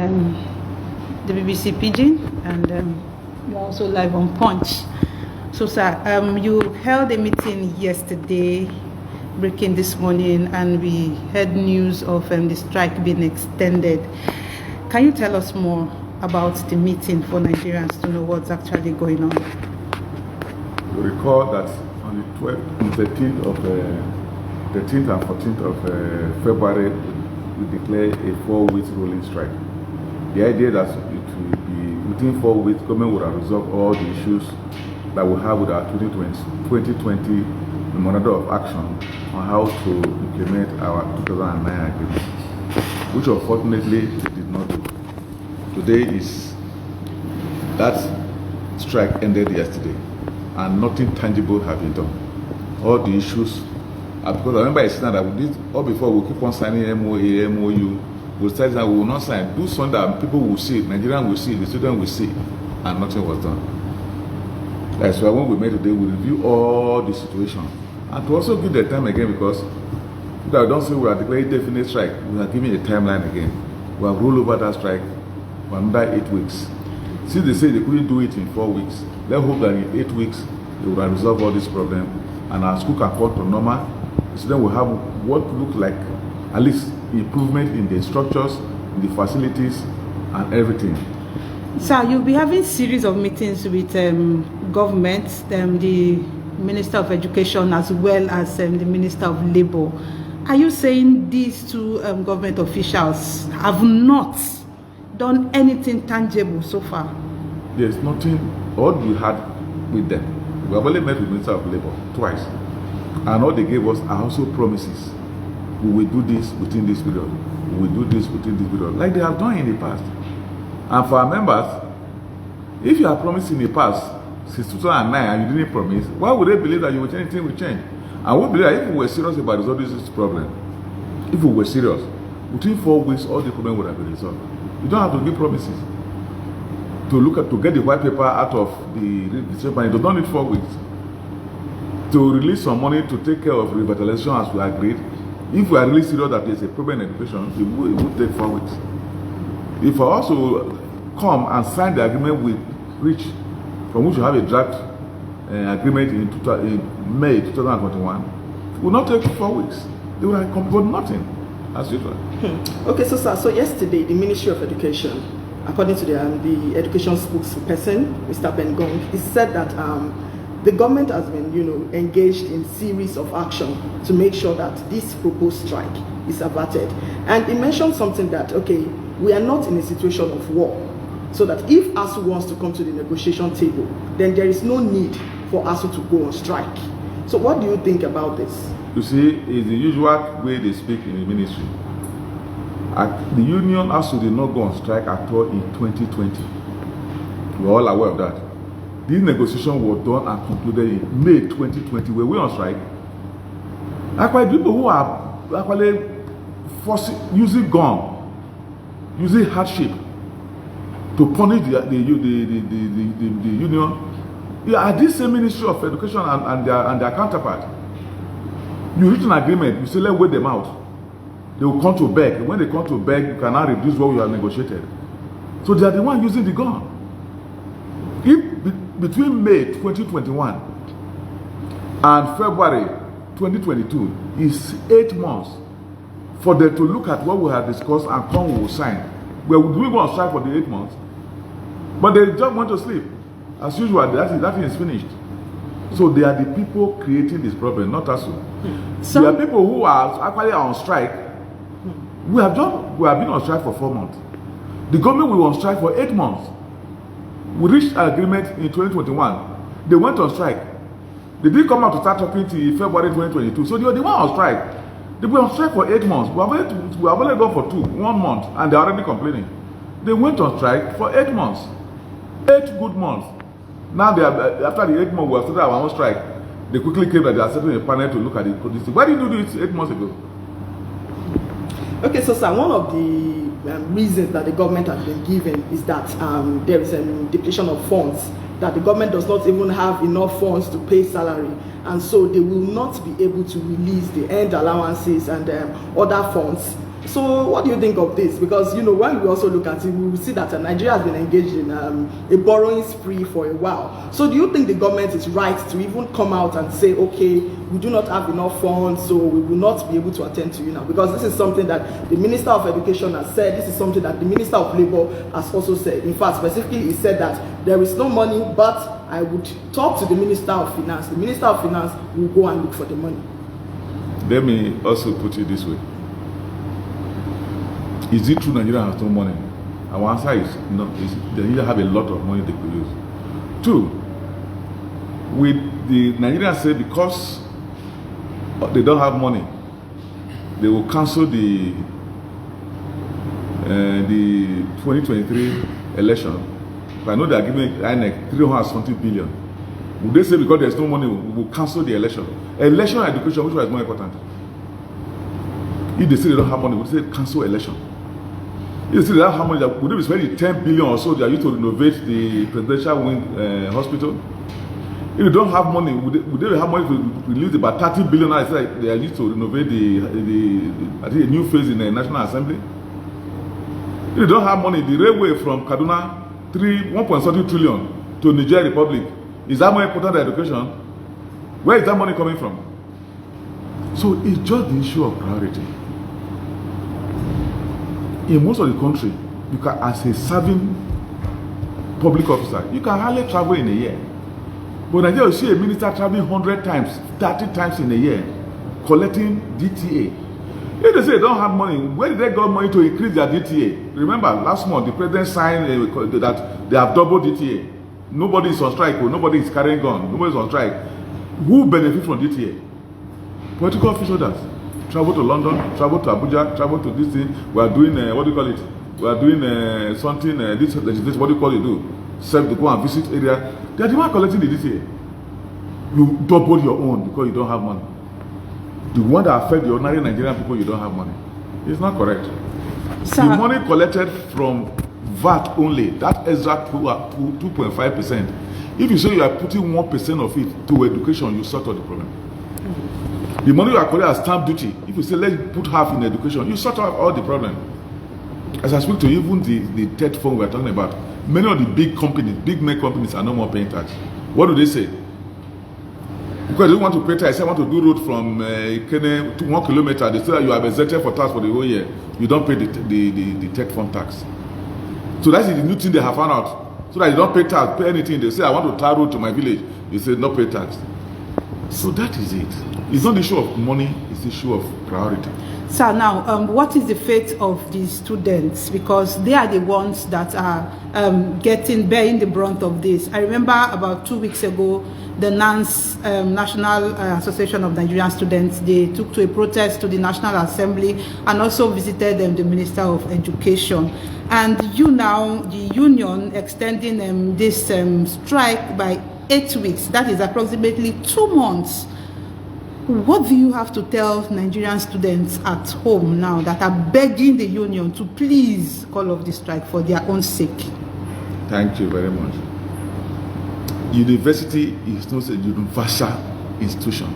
the BBC Pidgin, and you're also live on Punch. So, sir, you held a meeting yesterday, breaking this morning, and we heard news of the strike being extended. Can you tell us more about the meeting for Nigerians to know what's actually going on? You recall that on the 13th and 14th of February, we declared a 4-week rolling strike. The idea that it will be within 4 weeks, government would have resolved all the issues that we have with our 2020 memorandum of action on how to implement our 2009 agreement, which unfortunately it did not do. Today is that strike ended yesterday, and nothing tangible has been done. All the issues, because I remember I said that we did all before we keep on signing MOA, MOU. We'll start that we will not sign. Do something that people will see, Nigerians will see, the students will see, and nothing was done. That's why when we met today, we review all the situation, and to also give the time again, because if I don't say we are declaring definite strike, we are giving a timeline again. We have rolled over that strike for another 8 weeks. Since they say they couldn't do it in 4 weeks, let's hope that in 8 weeks they will resolve all this problem, and our school can come to normal. So then we have what look like at least improvement in the structures, in the facilities, and everything. Sir, you'll be having series of meetings with government, the Minister of Education, as well as the Minister of Labour. Are you saying these two government officials have not done anything tangible so far? There's nothing. All we had with them, we have only met with the Minister of Labour twice, and all they gave us are also promises. We will do this within this period. We will do this within this period, like they have done in the past. And for our members, if you are promised in the past since 2009 and you didn't promise, why would they believe that you will change? Anything will change? And we believe that if we were serious about resolving this problem, if we were serious, within 4 weeks all the problem would have been resolved. You don't have to give promises to get the white paper out of the company. You don't need 4 weeks to release some money to take care of revitalization as we agreed. If we are really serious that there is a problem in education, it will take 4 weeks. If I also come and sign the agreement with Rich, from which we have a draft agreement in May 2021, it will not take 4 weeks. They will have completed nothing, as usual. Okay, so sir, so yesterday the Ministry of Education, according to the education spokesperson, Mr. Ben Gong, he said that the government has been, engaged in series of action to make sure that this proposed strike is averted. And he mentioned something that, okay, we are not in a situation of war, so that if ASUU wants to come to the negotiation table, then there is no need for ASUU to go on strike. So what do you think about this? You see, it's the usual way they speak in the ministry. The union ASUU did not go on strike at all in 2020. We're all aware of that. This negotiation was done and concluded in May 2020. Were we on strike? Actually, people who are actually using gun, using hardship to punish the union, are this same Ministry of Education and their counterpart. You reach an agreement, you say let's wait them out. They will come to beg. When they come to beg, you can now reduce what you have negotiated. So they are the one using the gun. If between May 2021 and February 2022 is 8 months for them to look at what we have discussed and come we will sign. Well, we go on strike for the 8 months, but they just want to sleep. As usual, that thing is finished. So they are the people creating this problem, not us. So there are people who are actually on strike. We have been on strike for 4 months. The government will on strike for 8 months. We reached an agreement in 2021. They went on strike. They didn't come out to start talking till February 2022. So they were the one on strike. They were on strike for 8 months. We have only gone for 1 month, and they're already complaining. They went on strike for 8 months. 8 good months. Now, after the 8 months, we have started our own strike. They quickly came that they are setting a panel to look at it. Why did you do it 8 months ago? Okay, so sir, one of the reasons that the government has been given is that there is a depletion of funds, that the government does not even have enough funds to pay salary, and so they will not be able to release the end allowances and other funds So what do you think of this? Because, you know, when we also look at it, we will see that Nigeria has been engaged in a borrowing spree for a while. So do you think the government is right to even come out and say, okay, we do not have enough funds, so we will not be able to attend to you now? Because this is something that the Minister of Education has said. This is something that the Minister of Labour has also said. In fact, specifically, he said that there is no money, but I would talk to the Minister of Finance. The Minister of Finance will go and look for the money. Let me also put it this way. Is it true Nigeria has no money? Our answer is no. They either have a lot of money they could use. Two, with the Nigerians say because they don't have money, they will cancel the 2023 election. But I know they are giving INEC 320 billion. Would they say because there's no money, we will cancel the election? Election and education, which one is more important? If they say they don't have money, would they say cancel election? If they say they don't have money, would they be spending 10 billion or so they are used to renovate the presidential wing hospital? If they don't have money, would they have money to release about 30 billion? I say they are used to renovate I think a new phase in the National Assembly. If they don't have money, the railway from Kaduna, 1.30 trillion to Niger Republic, is that more important than education? Where is that money coming from? So it's just the issue of priority. In most of the country, you can, as a serving public officer, you can hardly travel in a year. But Nigeria, you see a minister traveling 100 times, 30 times in a year, collecting DTA. If they say they don't have money, where did they get money to increase their DTA? Remember, last month, the president signed that they have double DTA. Nobody is on strike, or nobody is carrying gun, nobody is on strike. Who benefits from DTA? Political officials does. Travel to London, travel to Abuja, travel to this thing. We are doing, what do you call it? We are doing something, this legislation, what do you call it? To go and visit area. They are the one collecting the DTA. You double your own because you don't have money. The one that affects the ordinary Nigerian people, you don't have money. It's not correct. Sir, the money collected from VAT only, that extra 2.5%. If you say you are putting 1% of it to education, you sort out the problem. The money you are collecting as stamp duty, if you say let's put half in education, you sort out all the problem. As I speak to you, even the third fund we are talking about, many of the big companies, big make companies are no more paying tax. What do they say? Because they don't want to pay tax. I say I want to do road from Kene to 1 kilometer. They say that you are exempted for tax for the whole year. You don't pay the tech fund tax. So that's the new thing they have found out. So that you don't pay tax, pay anything. They say I want to tar road to my village. You say not pay tax. So that is it. It's not the issue of money. It's the issue of priority. So now, what is the fate of the students? Because they are the ones that are bearing the brunt of this. I remember about 2 weeks ago, the NANS, National Association of Nigerian Students, they took to a protest to the National Assembly and also visited the Minister of Education. And you now, the union, extending this strike by 8 weeks. That is approximately 2 months. What do you have to tell Nigerian students at home now that are begging the union to please call off the strike for their own sake? Thank you very much. University is not a universal institution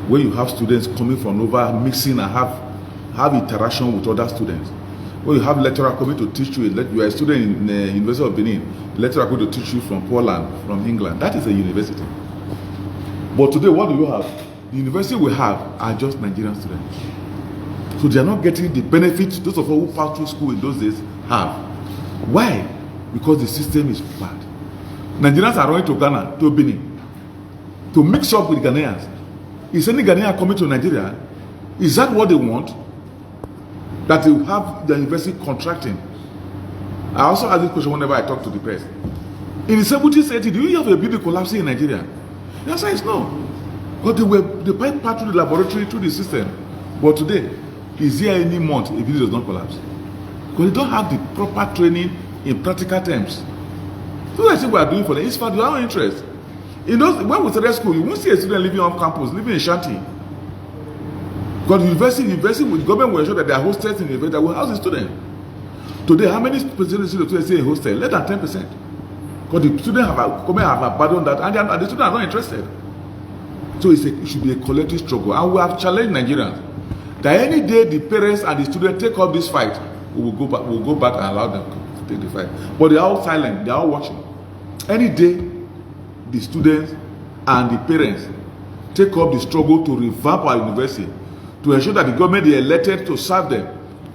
where you have students coming from over, mixing and have interaction with other students. Where you have lecturer coming to teach you, you are a student in the University of Benin, lecturer going to teach you from Poland, from England. That is a university. But today, what do you have? The university we have are just Nigerian students. So they are not getting the benefits those of us who passed through school in those days have. Why? Because the system is bad. Nigerians are running to Ghana, to Benin, to mix up with Ghanaians. Is any Ghanaian coming to Nigeria? Is that what they want? That they have the university contracting? I also ask this question whenever I talk to the press. In the 70s, 80s, do you have a building collapsing in Nigeria? The answer is no. But they passed through the laboratory, through the system. But today, is there any month a building does not collapse? Because they don't have the proper training in practical terms. So that's what we are doing for them. It's for their own interest. When we started school, you won't see a student living on campus, living in shanty. Because the government will ensure that they are hostels in the event that will house the student. Today, how many students say in hostel? Less than 10%. Because the students have abandoned that, and the students are not interested. So it should be a collective struggle. And we have challenged Nigerians. that any day the parents and the students take up this fight, we'll go back and allow them to take the fight. But they are all silent, they are all watching. Any day the students and the parents take up the struggle to revamp our university, to ensure that the government they elected to serve them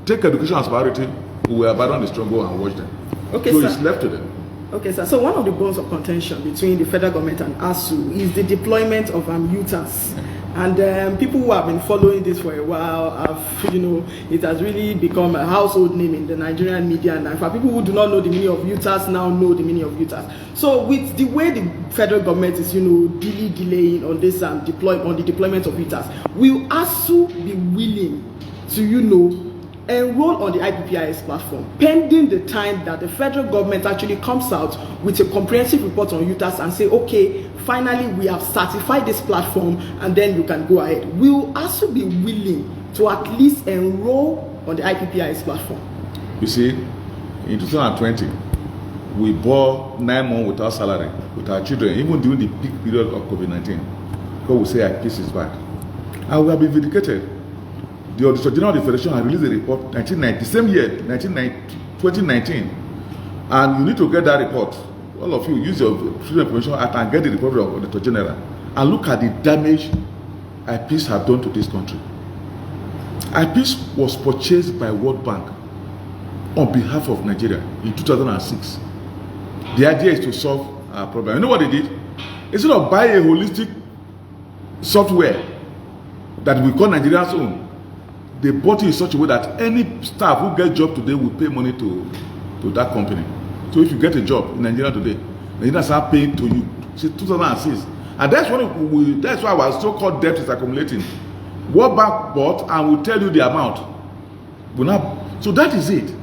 take education as priority, we will abandon the struggle and watch them. Okay, so sir. it's left to them. Okay, sir. So one of the bones of contention between the federal government and ASU is the deployment of UTAS. And people who have been following this for a while have, it has really become a household name in the Nigerian media. And for people who do not know the meaning of UTAS now know the meaning of UTAS. So with the way the federal government is, delaying on this deployment of UTAS, will ASU be willing to, enroll on the IPPIS platform, pending the time that the federal government actually comes out with a comprehensive report on UTAS and say, okay, finally we have certified this platform and then you can go ahead. Will ASU be willing to at least enroll on the IPPIS platform? You see, in 2020, we bore 9 months without salary with our children, even during the peak period of COVID-19, because we say our peace is back. And we have been vindicated. The Auditor General of the Federation has released a report 1990, same year, 2019. And you need to get that report. All of you use your Freedom of Information Act and get the report of the Auditor General and look at the damage IPs have done to this country. IPs was purchased by World Bank on behalf of Nigeria in 2006. The idea is to solve our problem. You know what they did? Instead of buying a holistic software that we call Nigeria's own, they bought it in such a way that any staff who gets job today will pay money to that company. So if you get a job in Nigeria today, Nigeria start paying to you since 2006. And that's why our so-called debt is accumulating. World Bank bought and will tell you the amount. So that is it.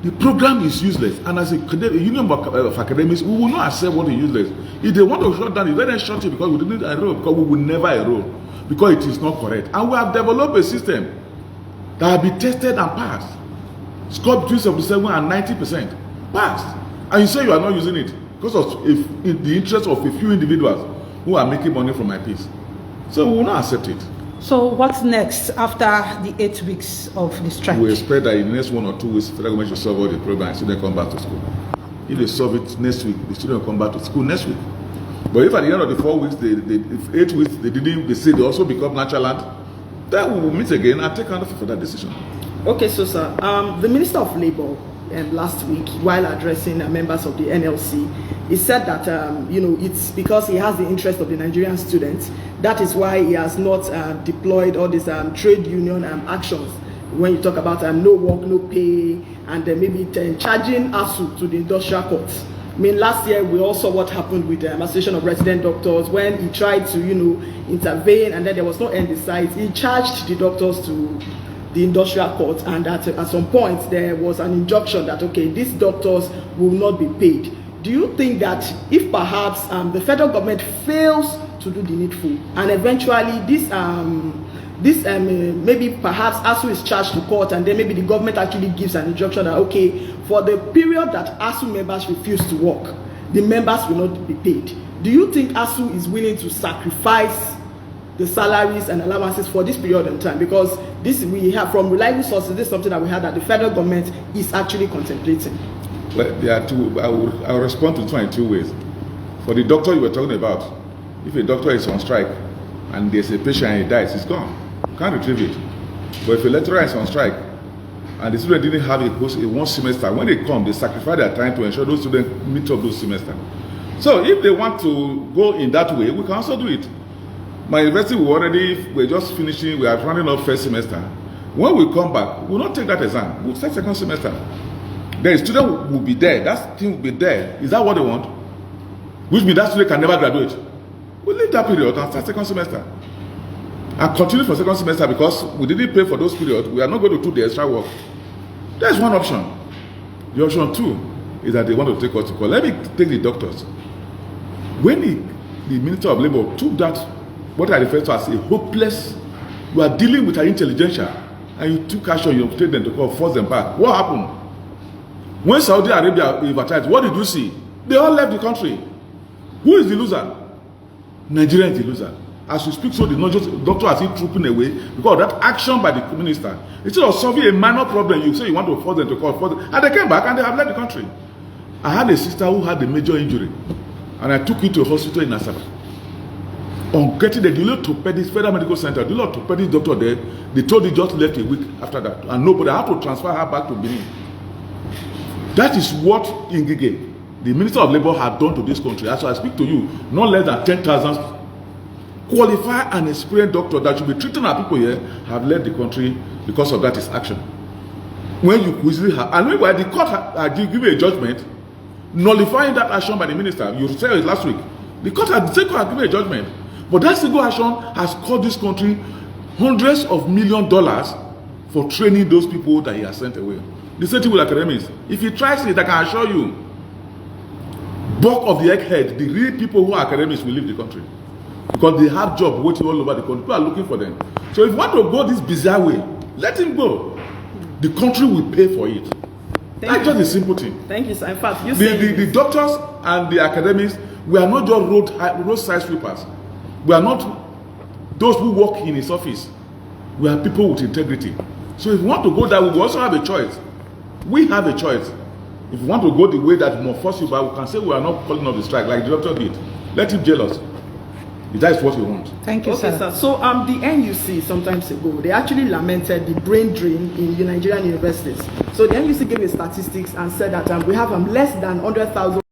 The program is useless. And as a union of academics, we will not accept what is useless. If they want to shut down, let them shut it because we didn't enroll, because we will never enroll. Because it is not correct. And we have developed a system that will be tested and passed. Score between 77 and 90%. Passed. And you say you are not using it because of in the interest of a few individuals who are making money from my piece. So we will not accept it. So what's next after the 8 weeks of the strike? We expect that in the next 1 or 2 weeks, the federal government should solve all the problems and students come back to school. If they solve it next week, the students will come back to school next week. But if at the end of the 4 weeks, 8 weeks, they say they also become natural land, then we will meet again and take another further decision. Okay, so sir, the Minister of Labour last week, while addressing members of the NLC, he said that it's because he has the interest of the Nigerian students. That is why he has not deployed all these trade union actions. When you talk about no work, no pay, and maybe charging ASU to the industrial courts. I mean, last year we all saw what happened with the Association of Resident Doctors when he tried to, intervene, and then there was no end in sight. He charged the doctors to the industrial court, and at some point there was an injunction that, okay, these doctors will not be paid. Do you think that if perhaps the federal government fails to do the needful, and eventually maybe perhaps ASU is charged to court, and then maybe the government actually gives an injunction that, okay, for the period that ASU members refuse to work, the members will not be paid. Do you think ASU is willing to sacrifice the salaries and allowances for this period in time? Because this we have from reliable sources, this is something that we had that the federal government is actually contemplating. Well, there are two. I will respond to it in 2 ways. For the doctor you were talking about, if a doctor is on strike and there's a patient and he dies, it's gone. Can't retrieve it. But if a lecturer is on strike and the student didn't have a 1 semester, when they come, they sacrifice their time to ensure those students meet up those semesters. So if they want to go in that way, we can also do it. My university, we're just finishing, we are running off first semester. When we come back, we'll not take that exam. We'll start second semester. The student will be there, that thing will be there. Is that what they want? Which means that student can never graduate. We'll leave that period and start second semester. And continue for second semester because we didn't pay for those periods. We are not going to do the extra work. There's one option. The option 2 is that they want to take us to court. Let me take the doctors. When the Minister of Labour took that, what I refer to as a hopeless, you are dealing with an intelligentsia, and you took action, you take them to court, force them back. What happened? When Saudi Arabia advertised, what did you see? They all left the country. Who is the loser? Nigeria is the loser. as we speak, so the doctor has been trooping away because of that action by the minister. Instead of solving a minor problem, you say you want to force them to call for them. And they came back and they have left the country. I had a sister who had a major injury, and I took her to a hospital in Asaba. On getting the orthopedic Federal Medical Center, the orthopedic doctor there, they told he just left a week after that, and nobody had to transfer her back to Benin. That is what Ngige, the Minister of Labour, had done to this country. As I speak to you, not less than 10,000 qualified and experienced doctors that should be treating our people here have left the country because of that his action. When you easily have, and meanwhile the court had given a judgment nullifying that action by the minister. You said it last week. The court had given a judgment, but that single action has cost this country hundreds of $millions for training those people that he has sent away. The same thing with academics. If he tries it, I can assure you, bulk of the egghead, the real people who are academics will leave the country. Because they have jobs waiting all over the country. People are looking for them. So if you want to go this bizarre way, let him go. The country will pay for it. That's just a simple thing. Thank you, sir. In fact, you the doctors and the academics, we are not just roadside sweepers. We are not those who work in his office. We are people with integrity. So if you want to go that way, we also have a choice. We have a choice. If you want to go the way that more forcible, we can say we are not calling off the strike like the doctor did. Let him jail us. If that is what we want. Thank you, okay, sir. So the NUC sometimes ago, they actually lamented the brain drain in Nigerian universities. So the NUC gave a statistics and said that we have less than 100,000